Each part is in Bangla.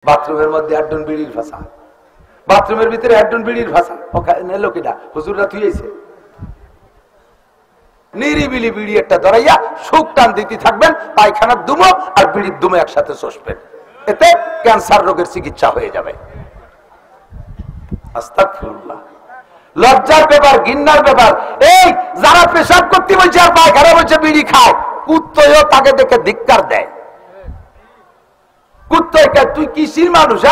বাথরুমের মধ্যে একজন বিড়ির ভাষা, বাথরুমের ভিতরে একজন বিড়ির ভাষা লোকেরা হুজুররা থুয়েছে নিরিবিলি বিড়ি একটা ধরাইয়া সুখ টান দিতে থাকবেন, পায়খানার দুমো আর বিড়ির দুমো একসাথে চষবেন, এতে ক্যান্সার রোগের চিকিৎসা হয়ে যাবে। আস্তাগফিরুল্লাহ। লজ্জার ব্যাপার, ঘৃণার ব্যাপার। এই যারা পেশাব করতে বলছে আর পায়খানা বলছে বিড়ি খায়, কুত্তও তাকে দেখে ধিক্কার দেয়। কুত্তকে তুই কিসির মানুষ?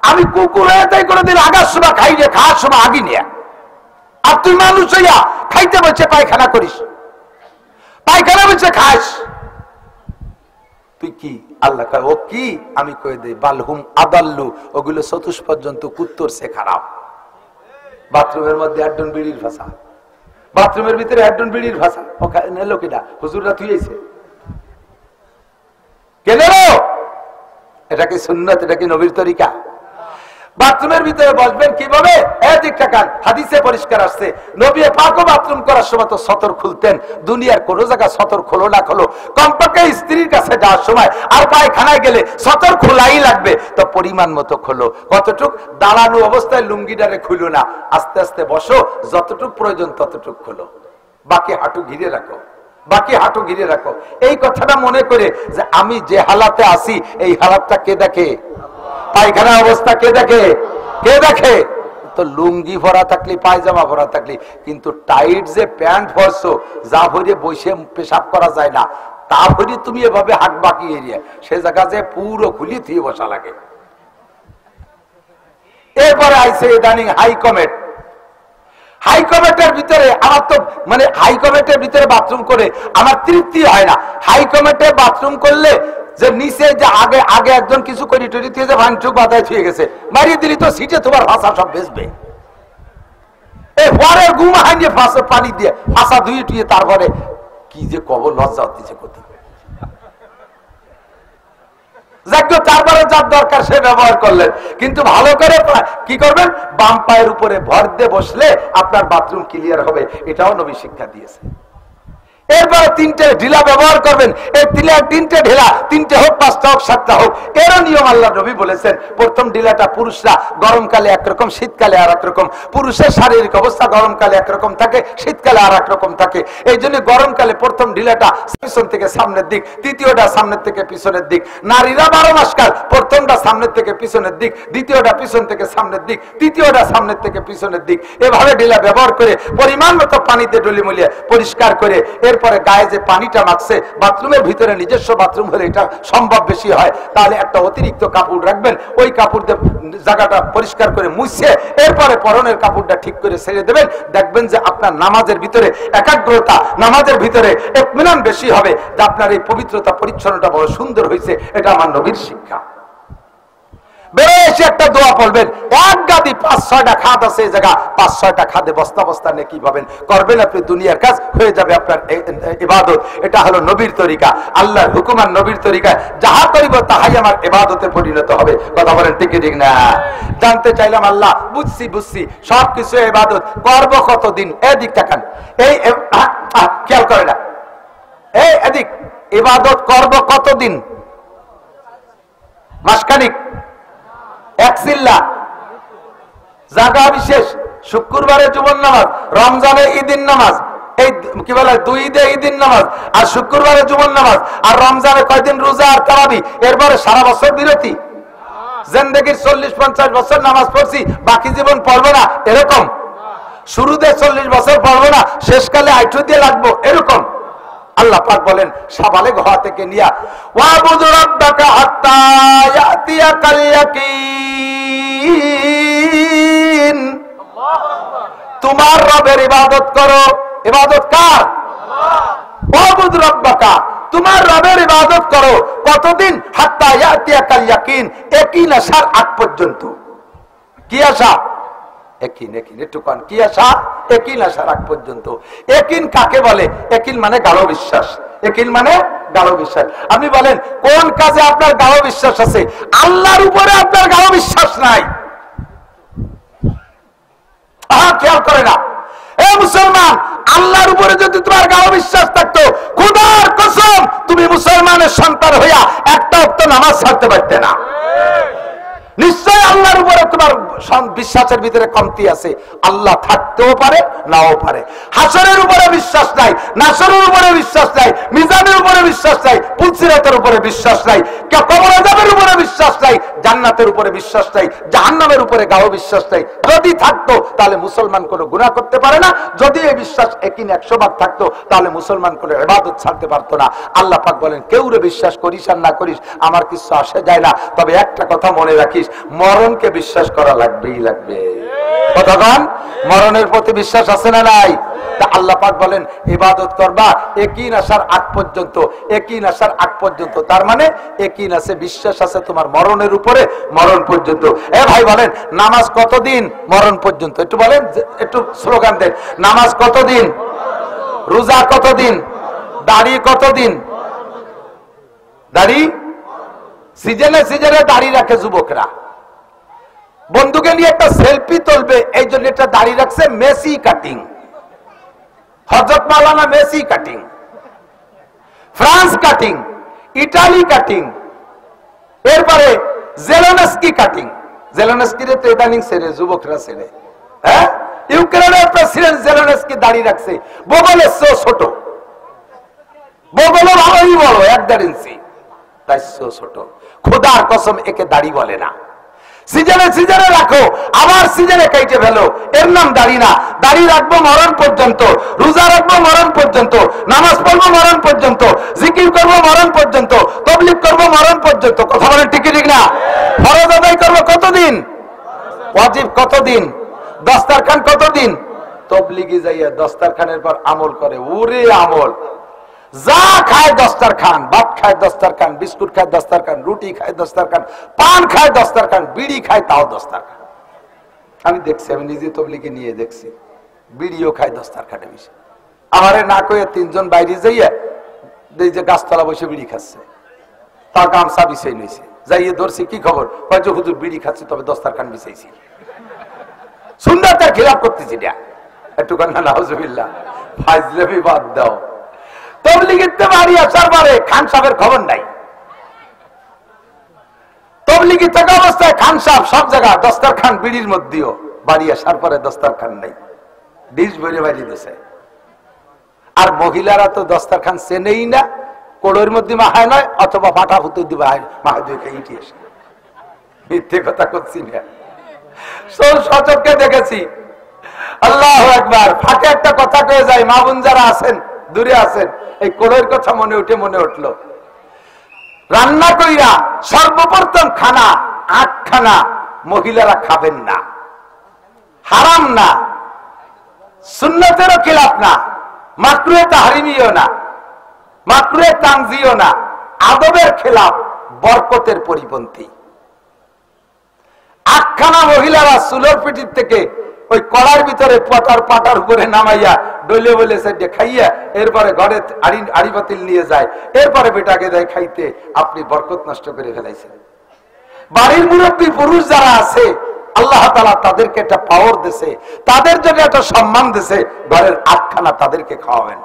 আমি কুকুর হয়ে তাই কোনোদিন আগার সময় খাই রে, খাওয়ার সময় আগি নিয়ে, আর তুই মানুষ হইয়া খাইতে বলছে পায়খানা করিস, পায়খানা বলছে খাস, তুই কি? আল্লাহ কয় ও কি? আমি কয়ে দেই বালহুম আদাল্লু, ওগুলো চতুষ্পর্যন্ত কুত্তর সে খারাপ। বাথরুমের মধ্যে একজন বিড়ির ভাষা, বাথরুমের ভিতরে একজন বিড়ির ভাষা লোকেরা হুজুররা থুয়েছে কেন? এটা কি সুন্নাত? এটা কি নবীর তরিকা? বাথরুমের ভিতরে বসবেন কিভাবে? হাদিসে পরিষ্কার আসছে, নবী পাকও বাথরুম করার সময় তো সতর খুলতেন। দুনিয়ার কোন জায়গা সতর খোলো না খোলো, কমপক্ষে স্ত্রীর কাছে যাওয়ার সময় আর পায়খানায় গেলে সতর খোলাই লাগবে, তো পরিমাণ মতো খোলো। কতটুক? দাঁড়ানো অবস্থায় লুঙ্গিটারে খুলো না, আস্তে আস্তে বসো, যতটুক প্রয়োজন ততটুক খোলো, বাকি হাঁটু ঘিরে রাখো, বাকি হাঁটু ঘিরে রাখো। এই কথাটা মনে করে যে আমি যে হালাতে আছি এই হালাতটা কে দেখে? পায়খানা অবস্থা কে দেখে? কে দেখে? তো লুঙ্গি ভরা থাকলে, পায়জামা ভরা থাকলে, কিন্তু টাইট যে প্যান্ট ভরছো, যা ভরে বসে পেশাব করা যায় না, তা ভরে তুমি এভাবে হাত বাকি এরিয়া, সে জায়গা যে পুরো খুলি থিয়ে বসা লাগে। এরপরে আইসে ইদানিং হাই কমেট। হাই কমেটের ভিতরে আমার তো মানে হাই কমেটের ভিতরে বাথরুম করে আমার তৃপ্তি হয় না। হাই কমেটে বাথরুম করলে যে নিচে যে আগে আগে একজন কিছু করি টরি দিয়ে যে ভাঙচুক বাতায় ছুঁয়ে গেছে, মারিয়ে দিলি তো সিটে তোমার ভাষা সব বেসবে। এই পরের ঘুম হাইয়ে ফাঁসে পানি দিয়ে ফাঁসা ধুয়ে টুয়ে তারপরে কি যে কবর লজ্জা হচ্ছে কোথায়। তারপরে যার দরকার সে ব্যবহার করলেন, কিন্তু ভালো করে কি করবেন? বাম পায়ের উপরে ভর দিয়ে বসলে আপনার বাথরুম ক্লিয়ার হবে, এটাও নবী শিক্ষা দিয়েছে। এরপরে তিনটে ঢিলা ব্যবহার করবেন। এই তিনটে ঢিলা, তিনটে হোক, পাঁচটা হোক, সাতটা হোক, এরও নিয়ম আল্লাহ নবী বলেছেন। প্রথম ঢিলাটা পুরুষরা গরমকালে একরকম, শীতকালে আর একরকম। পুরুষের শারীরিক অবস্থা গরমকালে একরকম থাকে, শীতকালে আর একরকম থাকে। এই জন্য গরমকালে প্রথম ঢিলাটা পিছন থেকে সামনের দিক, দ্বিতীয়টা সামনের থেকে পিছনের দিক। নারীরা 12 মাস কাল প্রথমটা সামনের থেকে পিছনের দিক, দ্বিতীয়টা পিছন থেকে সামনের দিক, তৃতীয়টা সামনের থেকে পিছনের দিক। এভাবে ঢিলা ব্যবহার করে পরিমাণ মতো পানিতে ডলি মলিয়ে পরিষ্কার করে এরপরে গায়ে যে পানিটা মাখছে, বাথরুমের ভিতরে নিজস্ব বাথরুম হলে এটা সম্ভব বেশি হয়, তাহলে একটা অতিরিক্ত কাপড় রাখবেন, ওই কাপড় দিয়ে জায়গাটা পরিষ্কার করে মুছে এরপরে পরনের কাপড়টা ঠিক করে ছেড়ে দেবেন। দেখবেন যে আপনার নামাজের ভিতরে একাগ্রতা, নামাজের ভিতরে ইতমিনান বেশি হবে, যে আপনার এই পবিত্রতা পরিচ্ছন্নতা বড় সুন্দর হয়েছে। এটা আমার নবীর শিক্ষা। বেড়ে এসে একটা দোয়া পড়বেন, এক গাদি 5-6টা খাদ আছে এই জায়গা, 5-6টা খাদে বস্তা বস্তা নেকি পাবেন, করবেন আপনি, দুনিয়ার কাজ হয়ে যাবে আপনার ইবাদত। এটা হলো নবীর তরিকা, আল্লাহর হুকুম আর নবীর তরিকায় যাহা করিব তাহাই আমার ইবাদতে পরিণত হবে। কথা বলেন ঠিক ঠিক না? জানতে চাইলাম আল্লাহ, বুঝছি সবকিছু ইবাদত করব কতদিন? এদিক তাকান, এই খেয়াল করে না, এই এদিক, ইবাদত করব কতদিন? মাসখানিক, এক চিল্লা, জায়গা বিশেষ, শুক্রবারে জুমার নামাজ, রমজানে ঈদের নামাজ, এই কি বলে 2 ঈদে ঈদের নামাজ, আর শুক্রবারে জুমার নামাজ, আর রমজানে কয়দিন রোজা আর তারাবি, এরপরে সারা বছর বিরতি। জিন্দেগির 40-50 বছর নামাজ পড়ছি, বাকি জীবন পড়বো না, এরকম। শুরুতে 40 বছর পড়বো না, শেষকালে 8 দিয়ে লাগবো, এরকম। আল্লাহ পাক বলেন সাবালেগ হওয়া থেকে নিয়া ওয়াবুদ রাব্বাকা হাত্তা ইয়াতিয়াকাল ইয়াকিন, তোমার রবের ইবাদত করো। ইবাদত কার? ওয়াবুদ রাব্বাকা, তোমার রবের ইবাদত করো কতদিন? হাত্তা ইয়াতিয়াকাল ইয়াকিন, ইয়াকিন আসার আগ পর্যন্ত। কি আসা? একিন, একটু কন, কি আসা? একিন আসার আগ পর্যন্ত। একিন কাকে বলে? একিন মানে গাঢ় বিশ্বাস। একিন মানে গাঢ় বিশ্বাস। আপনি বলেন কোন কাজে আপনার গাঢ় বিশ্বাস আছে? আল্লাহর উপরে আপনার গাঢ় বিশ্বাস নাই। খেয়াল করে না? এ মুসলমান, আল্লাহর উপরে যদি তোমার গাঢ় বিশ্বাস থাকতো, খোদার কসম তুমি মুসলমানের সন্তান হইয়া একটা ওয়াক্ত নামাজ ছাড়তে পারতে না। নিশ্চয় আল্লাহর উপরে তোমার বিশ্বাসের ভিতরে কমতি আছে। আল্লাহ থাকতেও পারে, নাও পারে। হাসরের উপরে বিশ্বাস নাই, নাসরের উপরে বিশ্বাস নাই, মিজানের উপরে বিশ্বাস নাই, পুলসিরাতের উপরে বিশ্বাস নাই, কবর আযাবের উপরে বিশ্বাস নাই, জান্নাতের উপরে বিশ্বাস নাই, জাহান্নামের উপরে গাঢ় বিশ্বাস নাই। যদি থাকতো তাহলে মুসলমান কোনো গুনাহ করতে পারে না। যদি এই বিশ্বাস একিন 100 ভাগ থাকতো তাহলে মুসলমান কোনো ইবাদত ছাড়তে পারতো না। আল্লাহ পাক বলেন, কেউ রে বিশ্বাস করিস আর না করিস আমার কিছু আসে যায় না, তবে একটা কথা মনে রাখিস, মরণকে বিশ্বাস করা লাগবেই লাগবে। কতক্ষণ মরণের প্রতি বিশ্বাস আছে না নাই? তা আল্লাহ পাক বলেন ইবাদত করবা একিন আসার আগ পর্যন্ত, একিন আসার আগ পর্যন্ত। তার মানে একিন আছে, বিশ্বাস আছে তোমার মরণের উপরে, মরণ পর্যন্ত। এ ভাই বলেন নামাজ কতদিন? মরণ পর্যন্ত। একটু বলেন, একটু স্লোগান দেন, নামাজ কতদিন? রোজা কতদিন? দাড়ি কতদিন? দাড়ি সিজনে সিজনে দাড়ি রাখে যুবকরা, বন্ধুকে নিয়ে একটা সেলফি তুলবে এই জন্য একটা দাড়ি রাখছে মেসি কাটিং, হযরত মাওলানা Messi cutting, France cutting, Italy cutting, এরপরে জেলেনস্কি কাটিং। জেলেনস্কিরে তো ইদানিং ছেড়ে যুবকরা ছেড়ে, হ্যাঁ ইউক্রেনের প্রেসিডেন্ট জেলেনস্কি দাড়ি রাখছে, বগলের চেয়েও ছোট, বগলও ভালোই বড় 1.5 ইঞ্চি, তাই ছোট। খোদার কসম একে দাড়ি বলে না। সিজনে সিজনে রাখো, আবার সিজনে কেটে ফেলো, এর নাম দাড়ি না। দাড়ি রাখবো মরণ পর্যন্ত, রোজা রাখবো মরণ পর্যন্ত, নামাজ পড়বো মরণ পর্যন্ত, জিকির করবো মরণ পর্যন্ত, তাবলীগ করবো মরণ পর্যন্ত। কথা বলেন ঠিক ঠিক না? ফরজ আদায় করবো কতদিন? ওয়াজিব কতদিন? দস্তারখান কতদিন? তাবলীগে যাইয়া দস্তারখানের পর আমল করে, ওরে আমল! যা খায় দস্তারখান, ভাত খায় দস্তারখান, বিস্কুট খায় দস্তারখান, রুটি খায় দস্তারখান, পান খায় দস্তারখান, বিড়ি খায় তাও দস্তারখান। আমি দেখছি, আমি নিজে তাবলীগে নিয়ে দেখছি, বিড়িও খায় দস্তারখানে বসে। আমারে না কয়ে 3 জন বাইরে যাইয়া এই যে গাছতলা বসে বিড়ি খাচ্ছে, তার গামছা বিছাই নিয়েছে, যাইয়ে ধরছি, কি খবর? হয়তো হুজুর বিড়ি খাচ্ছে, তবে দস্তারখান বিছাইছি। সুন্নাতের খিলাফ করতেছি না, একটু কান্না নাউজুবিল্লাহ, ফাজলামি বাদ দাও। তাবলীগেতে বাড়ি আসার পরে খান সাহেবের খবর নাই, তাবলীগে থাকা অবস্থায় খান সাহেব সব জায়গায় দস্তারখান বিড়ির মধ্যেও, বাড়ি আসার পরে দস্তারখান নাই, ডিশ ভরে বাড়ি দিয়েছে। আর মহিলারা তো দস্তারখান চেনেই না, কোড়োর মধ্যে মাহায় নয়, অথবা পাটা ফুটো দিবে মাহায় দিয়ে ইটি এসে। মিথ্যে কথা করছি না, সচককে দেখেছি। আল্লাহু আকবার। ফাঁকে একটা কথা কয়ে যায়, মা বোন যারা আছেন দূরে আছেন, এই কোড়ের কথা মনে উঠলো। রান্না কইরা সর্বপ্রথম খানা 8 খানা মহিলারা খাবেন না, হারাম না, সুন্নতেরও খিলাফ না, মাকরুহে তাহরিমিও না, মাকরুহে তানজিও না, আদবের খেলাফ, বরকতের পরিপন্থী। 8 খানা মহিলারা চুলোর পিঠির থেকে ওই কড়ার ভিতরে পাটার উপরে নামাইয়া ডলে বলে সাইডে খাইয়া এরপরে ঘরে আড়ি পাতিল নিয়ে যায়, এরপরে বেটাকে দেয় খাইতে। আপনি বরকত নষ্ট করে ফেলাইছেন। বাড়ির মুরব্বী পুরুষ যারা আছে, আল্লাহ তাআলা তাদেরকে একটা পাওয়ার দিয়েছে, তাদের জন্য একটা সম্মান দিয়েছে, ঘরের 8 খানা তাদেরকে খাওয়াবেন।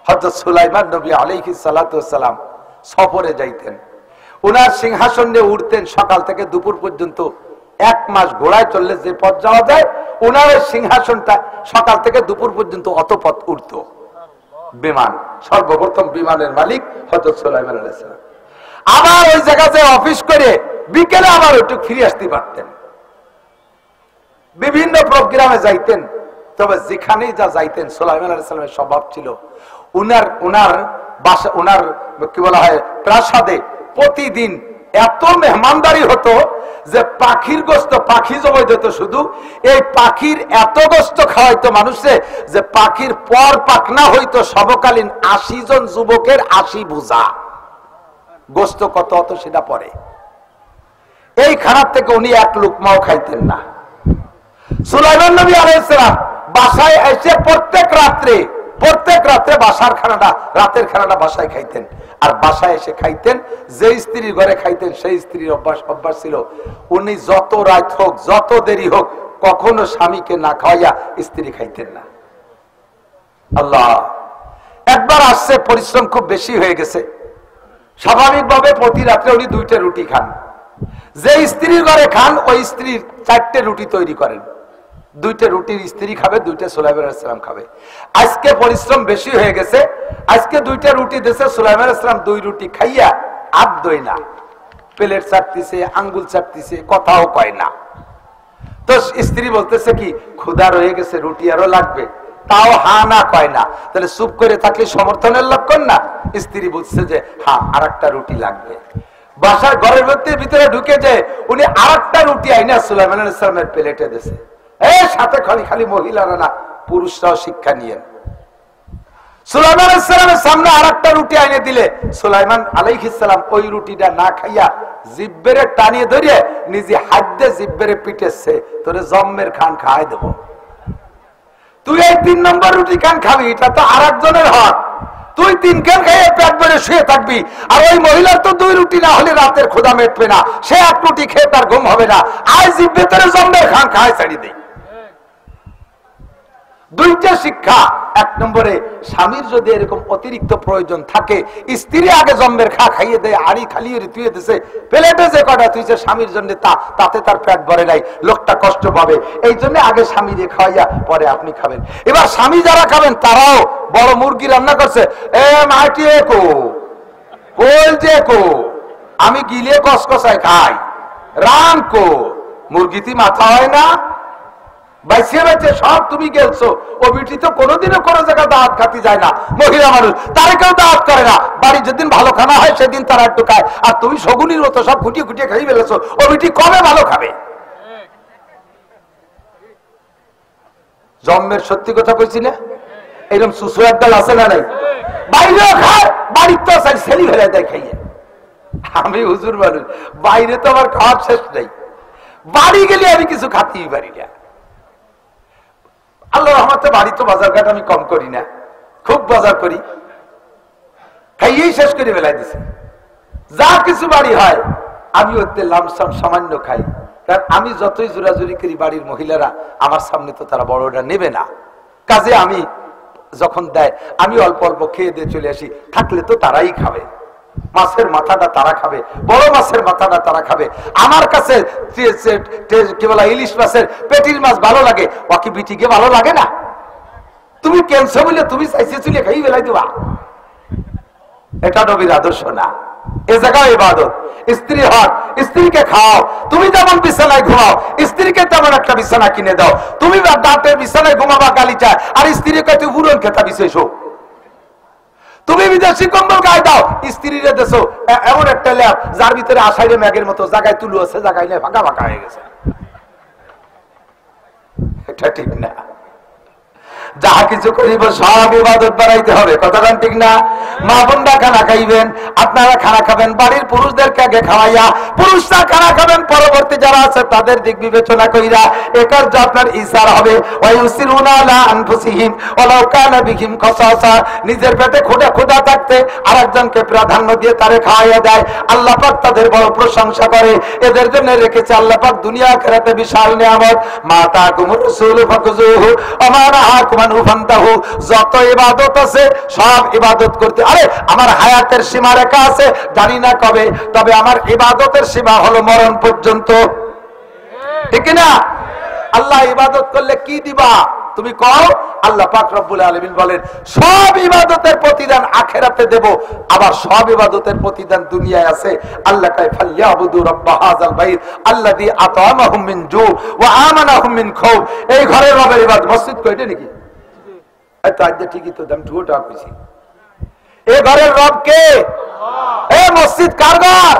হযরত সুলাইমান নবী আলাইহিস সালাতু ওয়াস সালাম সফরে যাইতেন, ওনার সিংহাসন নিয়ে উঠতেন সকাল থেকে দুপুর পর্যন্ত। 1 মাস ঘোড়ায় চললে যে পথ যাওয়া যায়, ওনার সিংহাসনটা সকাল থেকে দুপুর পর্যন্ত অত পথ উঠত। বিমান, সর্বপ্রথম বিমানের মালিক হযরত সুলাইমান আলাইহিস সালাম। আবার ওই জায়গাতে অফিস করে বিকেলে আবার একটু ফিরে আসতে পারতেন। বিভিন্ন প্রোগ্রামে যাইতেন, তবে যেখানেই যা যাইতেন সুলাইমান আলাইহিস সালামের স্বভাব ছিল, উনার বাসা, উনার কি বলা হয় প্রাসাদে প্রতিদিন এত মেহমানদারি হতো যে পাখির গোস্ত, পাখি জবাই দিত শুধু, এই পাখির এত গোস্ত খাওয়াইতো মানুষে যে পাখির পর পাখনা হইতো সমকালীন 80 জন যুবকের 80 বোঝা গোস্ত। কত হতো সেটা পরে। এই খানার থেকে উনি 1 লুকমাও খাইতেন না। সুলাইমান নবী আলাইহিস সালাম বাসায় এসে প্রত্যেক রাত্রে বাসার খানাটা, রাতের খানাটা বাসায় খাইতেন। আর বাসায় এসে খাইতেন, যে স্ত্রীর ঘরে খাইতেন সেই স্ত্রীর অভ্যাস ছিল, উনি যত রাত হোক, যত দেরি হোক, কখনো স্বামীকে না খাওয়াইয়া স্ত্রী খাইতেন না। আল্লাহ। একবার আসছে, পরিশ্রম খুব বেশি হয়ে গেছে, স্বাভাবিকভাবে প্রতি রাত্রে উনি 2টা রুটি খান। যে স্ত্রীর ঘরে খান ওই স্ত্রীর 4টে রুটি তৈরি করেন, 2টে রুটির স্ত্রী খাবে, 2টে সুলাইমান আলাইহিস সালাম খাবে। আজকে পরিশ্রম বেশি হয়ে গেছে, আজকে 2টে রুটি দেশে সুলাইমান আলাইহিস সালাম 2 রুটি খাইয়া আর দই না, প্লেট চাটতিছে, আঙ্গুল চাটতিছে, কথাও কয় না। তো স্ত্রী বলতেছে কি ক্ষুধা রয়ে গেছে, রুটি আরো লাগবে, তাও হা না কয় না। তাহলে চুপ করে থাকলে সমর্থনের লক্ষণ না? স্ত্রী বলছে যে হ্যাঁ আর একটা রুটি লাগবে। বাসার ঘরের মধ্যে ভিতরে ঢুকে যে উনি আর একটা রুটি আইনা সুলাইমান আলাইহিস সালামের প্লেটে দিয়েছে। সাথে খালি খালি মহিলারা না, পুরুষরাও শিক্ষা নিয়েন। সুলাইমান আলাইহিস সালামের সামনে আর একটা রুটি আইনে দিলে সুলাইমান আলাইহিস সালাম ওই রুটিটা না খাইয়া জিব্বেরে টানিয়ে ধরিয়ে নিজে হাত দিয়ে জিব্বেরে পিটেছে, তোরে জম্মের খান খাওয়াই দেবো, তুই এই 3 নম্বর রুটি খান খাবি, এটা তো আর একজনের হক, তুই 3 খান খেয়ে পেট ভরে শুয়ে থাকবি। আর ওই মহিলার তো 2 রুটি না হলে রাতের ক্ষুধা মেটবে না, সে 1 রুটি খেয়ে তার ঘুম হবে না, আজ জিব্বে তোরে জম্মের খান খাওয়াই ছাড়ি দেই। 2টা শিক্ষা। 1 নম্বরে স্বামীর যদি এরকম অতিরিক্ত প্রয়োজন থাকে, স্ত্রী আগে জম্মের খাইয়ে দেয়, আড়ি খালি তুই দিছে প্লেটে যে কটা তুইছে স্বামীর জন্য, তাতে তার পেট ভরে নাই, লোকটা কষ্ট পাবে, এই জন্য আগে স্বামীরে খাওয়াইয়া পরে আপনি খাবেন। এবার স্বামী যারা খাবেন তারাও বড় মুরগি রান্না করছে, মাটিয়ে কো কোল যে কো, আমি গিলে কসকসায় খাই, রান কো, মুরগিতে মাথা হয় না, বাইসে বাইসে সব তুমি গেলছো। ও বিটি তো কোনোদিনও কোনো জায়গায় দাওয়াত খাতি যায় না, মহিলা মানুষ, তারা কেউ দাওয়াত করে না, বাড়ি যেদিন ভালো খানা হয় সেদিন তারা একটু খায়, আর তুমি শগুনির মতো সব খুঁটিয়ে খুঁটিয়ে খাই ফেলেছো, ও বিটি কবে ভালো খাবে? জন্মের সত্যি কথা কইছি না? এরকম সুসু একদল আছে না নাই? বাইরেও খায়, বাড়ির তো চাই ছেলি ফেলে দেয় খাইয়ে। আমি হুজুর মানুষ, বাইরে তো আমার খাওয়ার শেষ নেই, বাড়ি গেলে আমি কিছু খাতেই পারি না। আল্লাহ রহমতে বাড়ি তো বাজার ঘাট আমি কম করি না, খুব বাজার করি, খাইয়েই শেষ করে বেলায় দিছি। যা কিছু বাড়ি হয় আমি ওতে লামসাম সামান্য খাই, কারণ আমি যতই জোরাজুরি করি বাড়ির মহিলারা আমার সামনে তো তারা বড়টা নেবে না, কাজে আমি যখন দেয় আমি অল্প অল্প খেয়ে দিয়ে চলে আসি, থাকলে তো তারাই খাবে, মাছের মাথাটা তারা খাবে, বড় মাছের মাথাটা তারা খাবে। আমার কাছে কি বলা ইলিশ মাছের পেটির মাছ ভালো লাগে, বাকি বিটিকে ভালো লাগে না। তুমি ক্যান্সার বলে তুমি চাইছে চুলে খাই বেলাই দেবা, এটা নবীর আদর্শ না। এ জায়গায় ইবাদত। স্ত্রী হক, স্ত্রীকে খাও, তুমি যেমন বিছানায় ঘুমাও স্ত্রীকে তেমন একটা বিছানা কিনে দাও। তুমি দাঁতের বিছানায় ঘুমাবা গালি চায়, আর স্ত্রীকে তুই বুড়ন খেতা বিশেষো। তুমি বিদেশি কম্বল গায়ে দাও, স্ত্রীরে দেশো এমন একটা ল্যাব যার ভিতরে আষাঢ়ে ম্যাগের মতো, জায়গায় তুলু আছে জায়গায় নেই, ফাঁকা ফাঁকা হয়ে গেছে। এটা ঠিক না। যাহা কিছু করিব সব ইবাদত বাড়াইতে হবে, কথাটা ঠিক না? মা বোনরা খানা খাইবেন, আপনারা খানা খাবেন, বাড়ির পুরুষদেরকে আগে খাওয়াইয়া, পুরুষরা খানা খাবেন, পরবর্তী যারা আছে তাদের দিক বিবেচনা কইরা, একার যে আপনার ইসার হবে। ওয়ায়ুসিরুনা আলা আনফুসিহিম ওয়ালাউ কানা বিহিম খাসাসা, নিজের পেটে ক্ষুধা থাকতে আরেকজনকে প্রাধান্য দিয়ে তারে খাওয়াইয়া দেয়। আল্লাহ পাক তাদের বড় প্রশংসা করে, এদের জন্য রেখেছে আল্লাহ পাক দুনিয়া আখিরাতে বিশাল নিয়ামত। মাতা কুমুর রাসূল ফাকুজুহু ওয়া নাহাকুম আনহু ফান্তাহু। যত ইবাদত আছে সব ইবাদত করতে, আরে আমার হায়াতের সীমা রেখা আছে, জানি না কবে, তবে আমার ইবাদতের সীমা হলো মরণ পর্যন্ত, ঠিক না? আল্লাহ ইবাদত করলে কি দিবা তুমি কও? আল্লাহ পাক রব্বুল আলামিন বলেন সব ইবাদতের প্রতিদান আখিরাতে দেব, আবার সব ইবাদতের প্রতিদান দুনিয়ায় আছে। আল্লাহ কয় ফালইয়াবুদু রাব্ব হাযাল বাইত আল্লাযী আত'আমাহুম মিন জু' ওয়া আমানাহুম মিন খাউফ। এই ঘরের রবের ইবাদত। মসজিদ কইটা নাকি? এই তো আজ ঠিকই তো দাম ঠুটা কইছি। এই ঘরের রব কে? এই মসজিদ কার ঘর?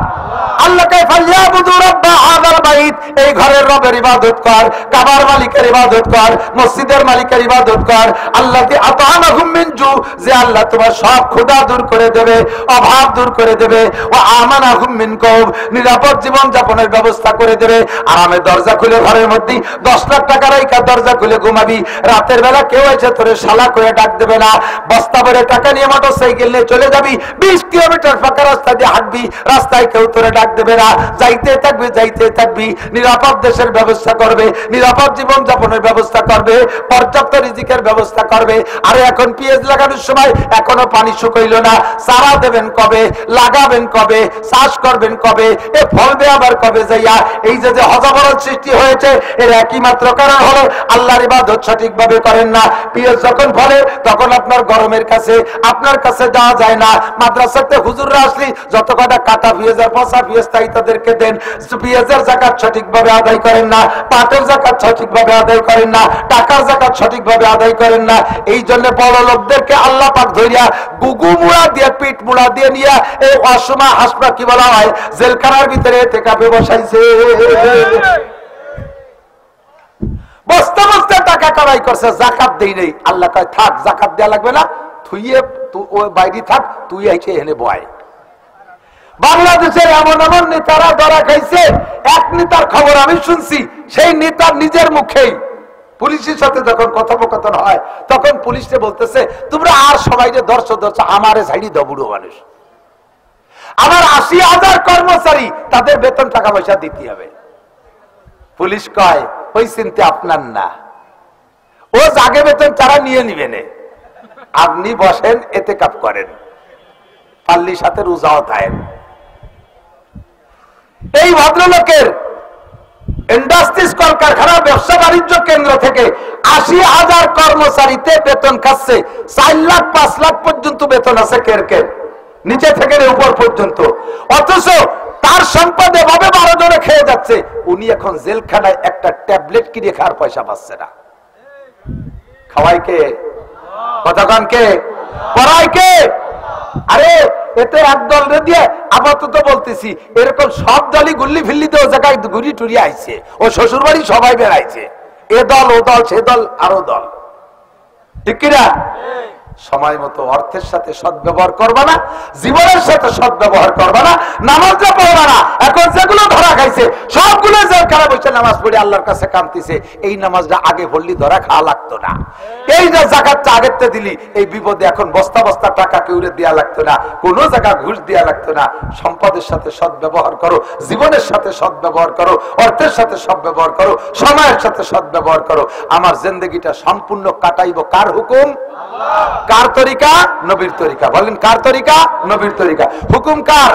আল্লাহ কয় ফালইয়াবুদু রাব্ব হাযাল বাইত। এই ঘরের রবের ইবাদত কর, কাবার মালিকের ইবাদত কর, মসজিদের মালিকের ইবাদত কর। আল্লাযী আত'আমাহুম মিন জু', যে আল্লাহ তোমার সব ক্ষুধা দূর করে দেবে, অভাব দূর করে দেবে। ওয়া আমানাহুম মিন খাউফ, নিরাপদ জীবন যাপনের ব্যবস্থা করে দেবে। আরামে দরজা খুলে ঘরের মধ্যে 10 লাখ টাকা রাইখা দরজা খুলে ঘুমাবি, রাতের বেলা কেউ এসে তোরে শালা করে ডাক দেবে না। বস্তা ভরে টাকা নিয়ে মোটরসাইকেল নিয়ে চলে যাবি, 20 কিলোমিটার ফাঁকা রাস্তা দিয়ে হাঁটবি, রাস্তায় কেউ তোরে ডাক দেবে না। যাইতে থাকবি নিরাপদ দেশের ব্যবস্থা করবে, নিরাপদ জীবন যাপনের ব্যবস্থা করবে, পর্যাপ্ত রিজিকের ব্যবস্থা করবে। আরে এখন পেঁয়াজ লাগানোর সময় এখনো পানি শুকাইল না, চারা দেবেন কবে, লাগাবেন কবে, চাষ করবেন কবে, এ ফলবে আবার কবে যাইয়া? এই যে হযবরল সৃষ্টি হয়েছে, এর একই মাত্র কারণ হলো আল্লাহর ইবাদত সঠিকভাবে করেন না। পেঁয়াজ যখন ফলে তখন আপনার গরমের কাছে আপনার কাছে যাওয়া যায় না। মাদ্রাসাতে হুজুররা আসলে যত কটা কাটা পেঁয়াজের পচা পেঁয়াজ তাই তাদেরকে দেন। পেঁয়াজের যাকাত সঠিকভাবে আদায় করেন না, পাটের যাকাত সঠিকভাবে আদায় করেন না, টাকার যাকাত সঠিকভাবে আদায় করেন না। এই জন্য বড় লোকদেরকে আল্লাহ পাক ধরিয়া গুগু মুড়া দিয়ে পিঠ মুড়া দিয়ে নিয়ে এই অসময় হাসপা কি বলা হয় জেলখানার ভিতরে এতেকাফে বসাইছে। বস্তা বস্তা টাকা কামাই করছে, যাকাত দেই নেই। আল্লাহ কয় থাক, যাকাত দেয়া লাগবে না, থুইয়ে ওই বাইরে থাক, তুই আইছে এনে বয়। বাংলাদেশের এমন এমন নেতারা ধরা খাইছে, এক নেতার খবর আমি শুনছি, সেই নেতার নিজের মুখেই পুলিশের সাথে যখন কথোপকথন হয় তখন পুলিশে বলতেছে, তোমরা আর সবাই যে দর্শক আমারে ছাড়ি দাও, বুড়ো মানুষ, আমার ৮০,০০০ কর্মচারী, তাদের বেতন টাকা পয়সা দিতে হবে। পুলিশ কয় ওই চিন্তা আপনার না, ও জাগে বেতন তারা নিয়ে নিবেন, আপনি বসেন এতেকাফ করেন, পাল্লির সাথে রোজাও থাকেন। এই ভদ্রলোকের ইন্ডাস্ট্রিজ, কলকারখানা, ব্যবসা বাণিজ্য কেন্দ্র থেকে ৮০,০০০ কর্মচারীতে বেতন খাচ্ছে, ৪ লাখ ৫ লাখ পর্যন্ত বেতন আছে কের কের, নিচে থেকে উপর পর্যন্ত। অথচ তার সম্পদ এভাবে ১২ জনে খেয়ে যাচ্ছে, উনি এখন জেলখানায় একটা ট্যাবলেট কিনে খাওয়ার পয়সা পাচ্ছে না। খাওয়াই কে? কতক্ষণ কে? পড়াই কে? আরে এতে একদল রে দিয়ে আপাতত বলতেছি, এরকম সব দলই গুল্লি ফিল্লিতে ও জায়গায় ঘুরি টুরি আইছে, ও শ্বশুর বাড়ি সবাই বেড়াইছে, এ দল ও দল সে দল আরো দল, ঠিক কিনা? সময় মতো অর্থের সাথে সদ্ব্যবহার করবা না, জীবনের সাথে সদ্ব্যবহার করবা না, নামাজও পড়বা না। এখন যেগুলো ধরা খাইছে সবগুলো জেলখানায় বসে নামাজ পড়ে আল্লাহর কাছে কাঁদতেছে, এই নামাজটা আগে পড়লি ধরা খাওয়া লাগতো না, এই যে যাকাতটা আগেতে দিলি এই বিপদে এখন বস্তা বস্তা টাকা কেউরে দেয়া লাগতো না, কোনো জায়গা ঘুষ দেয়া লাগতো না। সম্পদের সাথে সদ্ব্যবহার করো, জীবনের সাথে সদ্ব্যবহার করো, অর্থের সাথে সদ্ব্যবহার করো, সময়ের সাথে সদ্ব্যবহার করো। আমার জিন্দেগিটা সম্পূর্ণ কাটাইব কার হুকুম? কার তরিকা? নবীর তরিকা। বলেন কার তরিকা? নবীর তরিকা। হুকুম কার?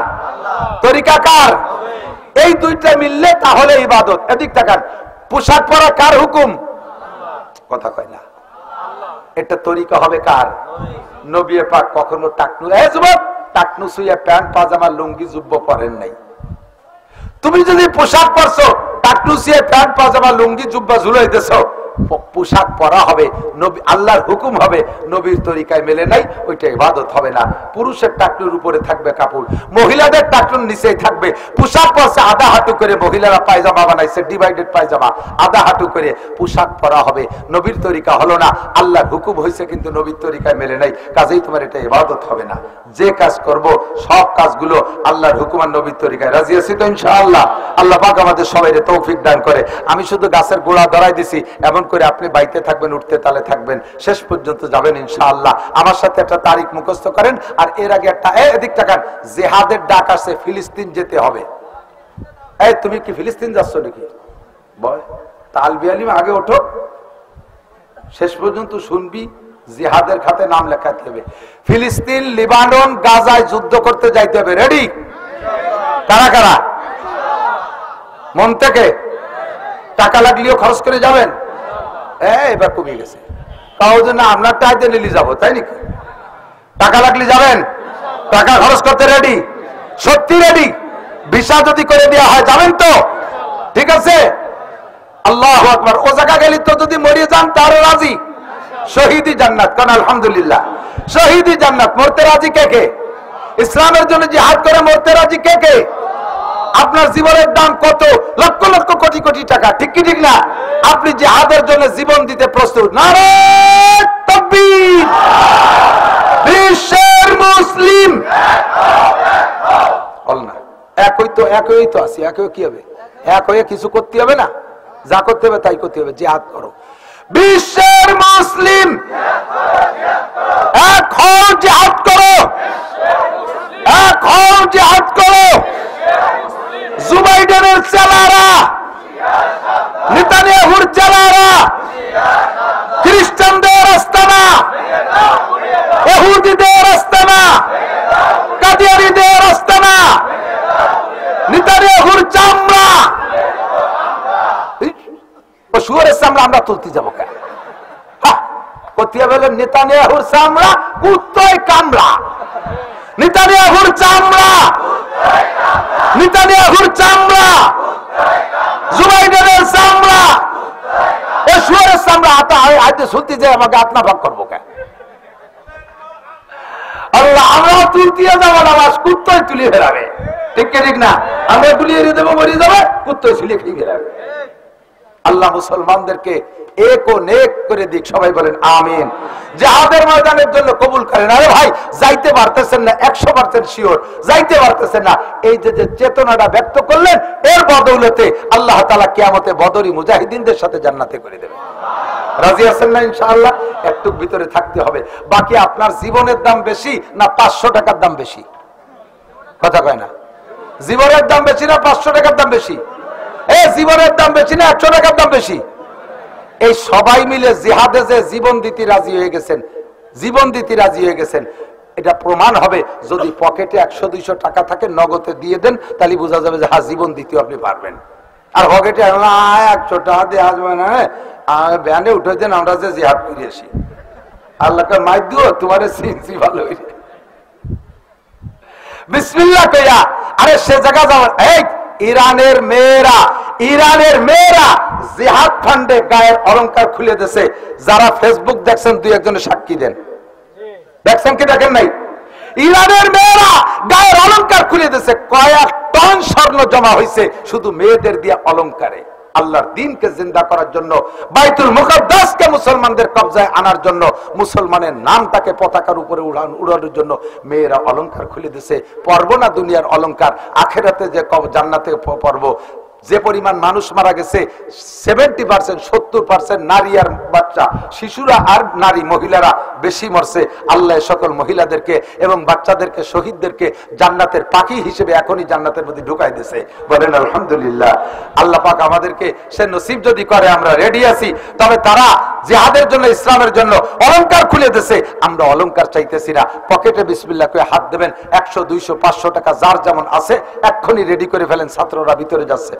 তরিকা কার? এই দুইটা মিললে তাহলে ইবাদত। এদিক তাকান, পোশাক পরা কার হুকুম? কথা কয় না। এটা তরিকা হবে কার? নবী পাক কখনো টাকনু টাকনু সুইয়া প্যান্ট পাজামা লুঙ্গি জুব্ব পরেন নাই। তুমি যদি পোশাক পরছো, টাকনু সুইয়া প্যান্ট পাজামা লুঙ্গি জুব্বা ঝুলাইতেছো, পোশাক পরা হবে, নবী আল্লাহর হুকুম হবে, নবীর তরিকায় মেলে নাই, ওইটা ইবাদত হবে না। পুরুষের টাকনুর উপরে থাকবে কাপড়, মহিলাদের টাকনুর নিচেই থাকবে। পোশাক পরছে আধা হাঁটু করে, মহিলারা পায়জামা বানাইছে ডিভাইডেড পায়জামা, আধা হাঁটু করে পোশাক পরা হবে, নবীর তরিকা হলো না। আল্লাহর হুকুম হয়েছে কিন্তু নবীর তরিকায় মেলে নাই, কাজেই তোমার এটা ইবাদত হবে না। যে কাজ করব সব কাজগুলো আল্লাহর হুকুম আর নবীর তরিকায়। রাজি আছি তো ইনশাআল্লাহ? আল্লাহ পাক আমাদের সবাইকে তৌফিক দান করে। আমি শুধু গাছের গোড়া ধরাই দিছি, এমন করে আপনি বাইতে থাকবেন, উঠতে তালে থাকবেন, শেষ পর্যন্ত যাবেন ইনশাআল্লাহ। আমার সাথে একটা তারিখ মুখস্থ করেন। আর এর আগে একটা এদিক টাকান, জিহাদের ডাক আসছে, ফিলিস্তিন যেতে হবে। এই তুমি কি ফিলিস্তিন যাচ্ছ নাকি? বল তালবি আলিম, আগে ওঠো, শেষ পর্যন্ত শুনবি। জিহাদের খাতে নাম লেখাতে হবে। ফিলিস্তিন, লিবানন, গাজায় যুদ্ধ করতে যাইতে হবে। রেডি? কারা কারা? মন থেকে? টাকা লাগলেও খরচ করে যাবেন? এবার কমে গেছে, তাও জন্য আপনার টাইতে নিলি যাবো, তাই নাকি? টাকা লাগলে যাবেন? টাকা খরচ করতে রেডি? সত্যি রেডি? ভিসা যদি করে দেওয়া হয় যাবেন তো? ঠিক আছে, আল্লাহু আকবার। ও জায়গা গেলি তো যদি মরিয়ে যান তারও রাজি, শহীদি জান্নাত। কারণ আলহামদুলিল্লাহ শহীদি জান্নাত। মরতে রাজি কে কে? ইসলামের জন্য জিহাদ করে মরতে রাজি কে কে? আপনার জীবনের দাম কত? লক্ষ লক্ষ কোটি কোটি টাকা, ঠিক কি ঠিক না? আপনি জিহাদের জন্য জীবন দিতে প্রস্তুত? নারে তাকবীর! বিশ্বের মুসলিম বল না, একই তো আছি, একই কি হবে? এক হয়ে কিছু করতে হবে না, যা করতে হবে তাই করতে হবে। জিহাদ করো। বিশ্বের মুসলিম এক হও, জিহাদ করো, এক হও, জিহাদ করো। জুবাইডেনের চেলারা শুয়োরের চামড়া আমরা তুলতে যাবো কেন? কতিয়া বলেন নেতানিয়াহুর চামড়া কুত্তয় কামড়া, নেতানিয়াহুর চামড়া, নেতানিয়াহুর চামড়া, জুবাইরের চামড়া, ও শুয়োরের চামড়া হাতে শুনতে যায় আমাকে আত্মা ভাগ করবো কেন? আল্লাহ আমরাও তুলতিয়ে যাবো না, বাস কুত্তয় তুলিয়ে ফেরাবে। ঠিক ঠিক না? আমরা তুলিয়ে দেবো, মরে যাবে, কুত্তয় তুলিয়ে খেয়ে ফেরাবে। আল্লাহ মুসলমানদেরকে এক ও নেক করে দিক, সবাই বলেন আমিন। জিহাদের ময়দানের জন্য কবুল করেন। আরে ভাই যাইতে পারতেছেন না, 100% শিওর যাইতে পারতেছেন না, এই যে চেতনাটা ব্যক্ত করলেন, এর বদৌলতে আল্লাহ তাআলা কিয়ামতে বদরি মুজাহিদিনদের সাথে জান্নাতে করে দেবেন। রাজি আছেন না ইনশাআল্লাহ? একটু ভিতরে থাকতে হবে। বাকি আপনার জীবনের দাম বেশি না 500 টাকার দাম বেশি? কথা কয় না? জীবনের দাম বেশি না 500 টাকার দাম বেশি? এই জীবনের দাম বেশি না 100 টাকার দাম বেশি? এই সবাই মিলে জিহাদে যে জীবন দিতে রাজি হয়ে গেছেন, জীবন দিতে রাজি হয়ে গেছেন, এটা প্রমাণ হবে যদি পকেটে 100-200 টাকা থাকে নগদে দিয়ে দেন, তাহলে বোঝা যাবে যে হ্যাঁ জীবন দিতে আপনি পারবেন। আর পকেটে 100 টাকা দিয়ে আসবে না, ব্যানে উঠে দেন, আমরা যে জিহাদ করে আসি, আল্লাহকে মাই দিও তোমার সিনসি ভালো হইলে বিসমিল্লাহ কইয়া। আরে সে জায়গা যাওয়ার এই ইরানের মেয়েরা জিহাদ ফান্ডে গায়ের অলংকার খুলে দিয়েছে। যারা ফেসবুক দেখছেন দুই একজনের সাক্ষী দেন, দেখছেন কি দেখেন নাই? ইরানের মেয়েরা গায়ের অলংকার খুলে দিয়েছে, কয়েক টন স্বর্ণ জমা হয়েছে শুধু মেয়েদের দিয়ে অলংকারে। আল্লাহর দ্বীনকে জিন্দা করার জন্য, বাইতুল মুকাদ্দাসকে মুসলমানদের কবজায় আনার জন্য, মুসলমানের নামটাকে পতাকার উপরে উড়ানোর জন্য মেয়েরা অলংকার খুলে দিয়েছে। পরব না দুনিয়ার অলংকার, আখেরাতে যে জান্নাতে পরব। যে পরিমাণ মানুষ মারা গেছে 70%, 70% নারী আর বাচ্চা, শিশুরা আর নারী মহিলারা বেশি মরছে। আল্লাহ সকল মহিলাদেরকে এবং বাচ্চাদেরকে, শহীদদেরকে জান্নাতের পাখি হিসেবে এখনই জান্নাতের মধ্যে ঢুকাই দিয়েছে। বলেন আলহামদুলিল্লাহ। আল্লাহ পাক আমাদেরকে সে নসিব যদি করে, আমরা রেডি আছি। তবে তারা জিহাদের জন্য, ইসলামের জন্য অলংকার খুলে দিয়েছে, আমরা অলংকার চাইতেছি না। পকেটে বিসমিল্লাহ করে হাত দেবেন, 100, 200, 500 টাকা যার যেমন আছে এক্ষুনি রেডি করে ফেলেন, ছাত্ররা ভিতরে যাচ্ছে।